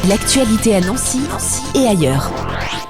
L'actualité à Nancy et ailleurs.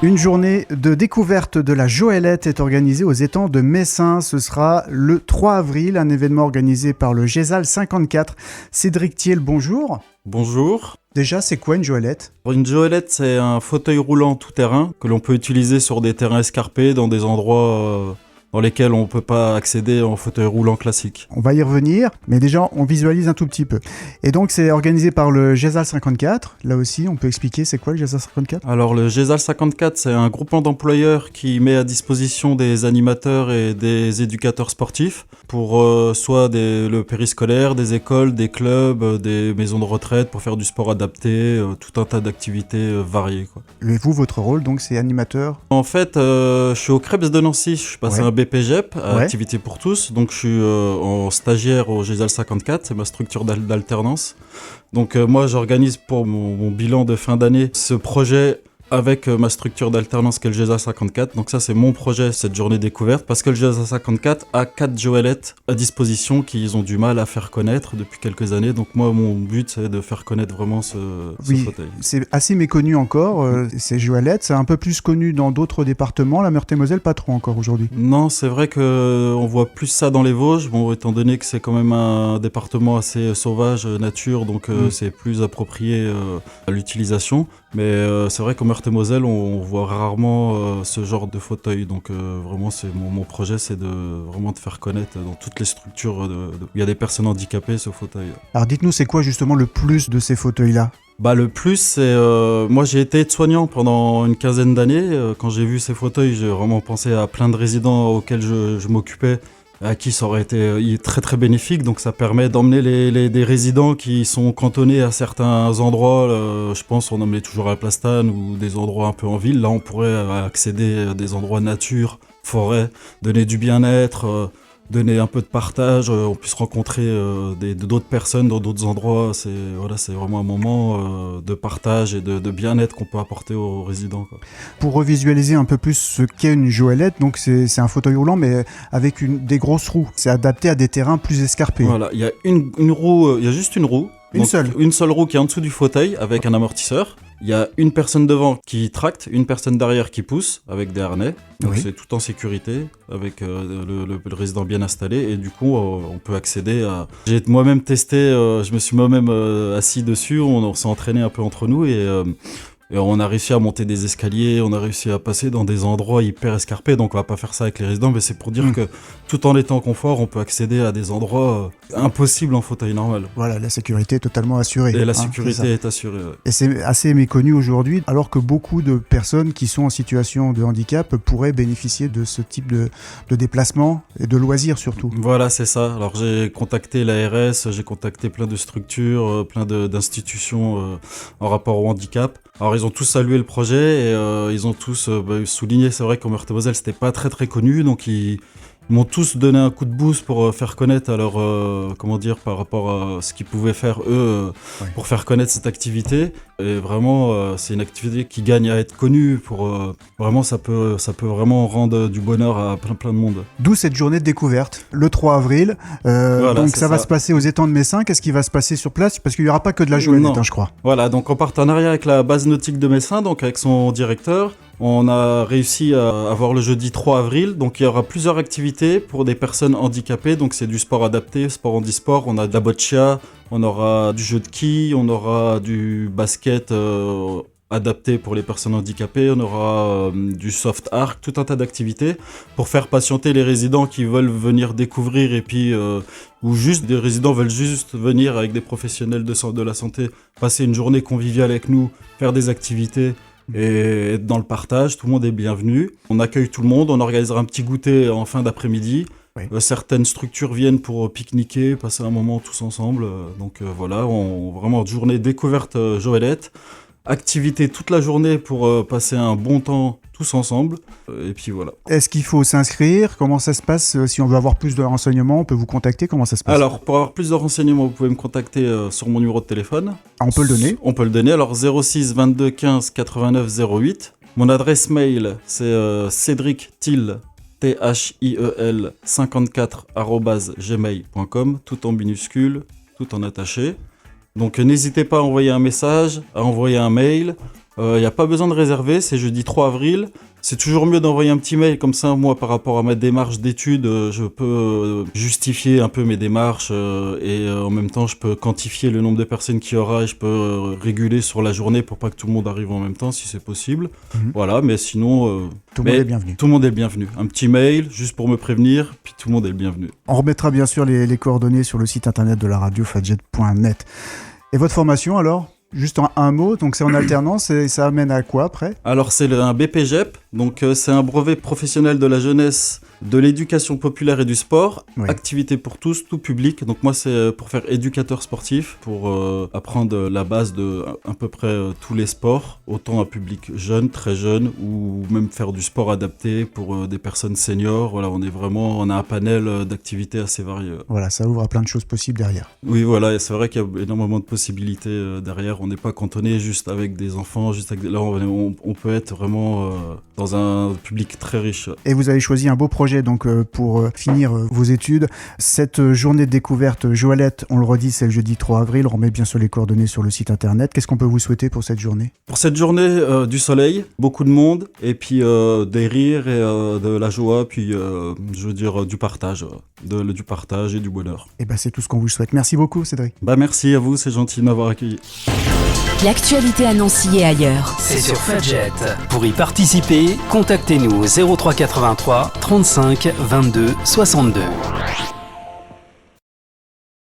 Une journée de découverte de la Joëlette est organisée aux étangs de Messin. Ce sera le 3 avril, un événement organisé par le GESAL 54. Cédric Thiel, bonjour. Bonjour. Déjà, c'est quoi une Joëlette ? Une Joëlette, c'est un fauteuil roulant tout-terrain que l'on peut utiliser sur des terrains escarpés, dans des endroits dans lesquels on ne peut pas accéder en fauteuil roulant classique. On va y revenir, mais déjà, on visualise un tout petit peu. Et donc, c'est organisé par le GESAL 54. Là aussi, on peut expliquer c'est quoi le GESAL 54 ? Alors, le GESAL 54, c'est un groupement d'employeurs qui met à disposition des animateurs et des éducateurs sportifs pour soit le périscolaire, des écoles, des clubs, des maisons de retraite pour faire du sport adapté, tout un tas d'activités variées, quoi. Et vous, votre rôle, donc, c'est animateur ? En fait, je suis au CREPS de Nancy, je suis passé un BPGEP, Activité pour tous, donc je suis en stagiaire au GESAL 54, c'est ma structure d'alternance. Donc moi j'organise pour mon bilan de fin d'année ce projet avec ma structure d'alternance qu'est le GESAL 54. Donc ça c'est mon projet, cette journée découverte, parce que le GESAL 54 a 4 Joëlettes à disposition qu'ils ont du mal à faire connaître depuis quelques années. Donc moi mon but c'est de faire connaître vraiment ce fauteuil. C'est assez méconnu encore, ces Joëlettes. C'est un peu plus connu dans d'autres départements. La Meurthe-et-Moselle, pas trop encore aujourd'hui. Non, c'est vrai qu'on voit plus ça dans les Vosges, bon, étant donné que c'est quand même un département assez sauvage, nature, donc c'est plus approprié à l'utilisation. Mais c'est vrai qu'en Meurthe-et-Moselle, on voit rarement ce genre de fauteuil. Donc vraiment, mon projet, c'est vraiment de faire connaître dans toutes les structures où il y a des personnes handicapées ce fauteuil. Alors dites-nous, c'est quoi justement le plus de ces fauteuils-là ? Le plus, c'est... moi, j'ai été aide-soignant pendant une quinzaine d'années. Quand j'ai vu ces fauteuils, j'ai vraiment pensé à plein de résidents auxquels je m'occupais, à qui ça aurait été très très bénéfique. Donc ça permet d'emmener des résidents qui sont cantonnés à certains endroits, je pense on emmenait toujours à la Plastane ou des endroits un peu en ville. Là on pourrait accéder à des endroits nature, forêt, donner du bien-être, donner un peu de partage, on puisse rencontrer d'autres personnes dans d'autres endroits. C'est vraiment un moment de partage et de bien-être qu'on peut apporter aux résidents, quoi. Pour revisualiser un peu plus ce qu'est une Joëlette, donc c'est un fauteuil roulant mais avec des grosses roues. C'est adapté à des terrains plus escarpés. Voilà, il y a une roue, il y a juste une roue. Une seule roue qui est en dessous du fauteuil avec un amortisseur. Il y a une personne devant qui tracte, une personne derrière qui pousse avec des harnais. Donc c'est tout en sécurité avec le résident bien installé. Et du coup, on peut accéder à... J'ai moi-même testé, je me suis moi-même assis dessus. On s'est entraîné un peu entre nous et on a réussi à monter des escaliers, on a réussi à passer dans des endroits hyper escarpés, donc on va pas faire ça avec les résidents, mais c'est pour dire que tout en étant en confort, on peut accéder à des endroits impossibles en fauteuil normal. Voilà, la sécurité est totalement assurée. Et la sécurité est assurée. Ouais. Et c'est assez méconnu aujourd'hui, alors que beaucoup de personnes qui sont en situation de handicap pourraient bénéficier de ce type de déplacement et de loisirs surtout. Voilà, c'est ça. Alors j'ai contacté l'ARS, j'ai contacté plein de structures, plein d'institutions en rapport au handicap. Alors ils ont tous salué le projet et ils ont tous souligné, c'est vrai qu'en Meurthe-et-Moselle c'était pas très très connu, donc ils m'ont tous donné un coup de boost pour faire connaître à leur, par rapport à ce qu'ils pouvaient faire eux pour faire connaître cette activité. Et vraiment, c'est une activité qui gagne à être connue. Vraiment, ça peut vraiment rendre du bonheur à plein de monde. D'où cette journée de découverte, le 3 avril. Donc ça va se passer aux étangs de Messin. Qu'est-ce qui va se passer sur place ? Parce qu'il n'y aura pas que de la Joëlette, je crois. Voilà, donc en partenariat avec la base nautique de Messin, donc avec son directeur, on a réussi à avoir le jeudi 3 avril, donc il y aura plusieurs activités pour des personnes handicapées, donc c'est du sport adapté, sport handisport, on a de la boccia, on aura du jeu de quilles, on aura du basket adapté pour les personnes handicapées, on aura du soft arc, tout un tas d'activités pour faire patienter les résidents qui veulent venir découvrir et puis ou juste des résidents veulent juste venir avec des professionnels de la santé, passer une journée conviviale avec nous, faire des activités et être dans le partage. Tout le monde est bienvenu. On accueille tout le monde, on organisera un petit goûter en fin d'après-midi. Certaines structures viennent pour pique-niquer, passer un moment tous ensemble. Donc voilà, vraiment journée découverte Joëlette. Activité toute la journée pour passer un bon temps tous ensemble. Et puis voilà. Est-ce qu'il faut s'inscrire ? Comment ça se passe ? Si on veut avoir plus de renseignements, on peut vous contacter ? Comment ça se passe ? Alors, pour avoir plus de renseignements, vous pouvez me contacter sur mon numéro de téléphone. On peut le donner ? On peut le donner. Alors, 06 22 15 89 08. Mon adresse mail, c'est Cédric Thiel, THIEL 54 @gmail.com, tout en minuscule, tout en attaché. Donc n'hésitez pas à envoyer un message, à envoyer un mail. Il n'y a pas besoin de réserver, c'est jeudi 3 avril. C'est toujours mieux d'envoyer un petit mail, comme ça, moi, par rapport à ma démarche d'études, je peux justifier un peu mes démarches et en même temps, je peux quantifier le nombre de personnes qu'il y aura et je peux réguler sur la journée pour pas que tout le monde arrive en même temps, si c'est possible. Voilà, mais sinon... tout le monde est bienvenu. Tout le monde est bienvenu. Un petit mail, juste pour me prévenir, puis tout le monde est le bienvenu. On remettra bien sûr les coordonnées sur le site internet de la radio, fadjet.net. Et votre formation alors ? Juste en un mot, donc c'est en alternance et ça amène à quoi après ? Alors c'est un BPGEP, donc c'est un brevet professionnel de la jeunesse, de l'éducation populaire et du sport, Oui. activité pour tous, tout public. Donc moi c'est pour faire éducateur sportif, pour apprendre la base de à peu près tous les sports, autant à public jeune, très jeune, ou même faire du sport adapté pour des personnes seniors. Voilà, on a un panel d'activités assez variées. Voilà, ça ouvre à plein de choses possibles derrière. Oui, voilà, et c'est vrai qu'il y a énormément de possibilités derrière. On n'est pas cantonné juste avec des enfants, là on peut être vraiment dans un public très riche. Et vous avez choisi un beau projet donc pour finir vos études. Cette journée de découverte Joëlette, on le redit, c'est le jeudi 3 avril. On remet bien sûr les coordonnées sur le site internet. Qu'est-ce qu'on peut vous souhaiter pour cette journée ? Pour cette journée, du soleil, beaucoup de monde, et puis des rires et de la joie, puis je veux dire du partage, du partage et du bonheur. Et ben c'est tout ce qu'on vous souhaite. Merci beaucoup Cédric. Merci à vous, c'est gentil de m'avoir accueilli. L'actualité à Nancy et ailleurs. C'est sur Fadjet. Pour y participer, contactez-nous au 03 83 35 22 62.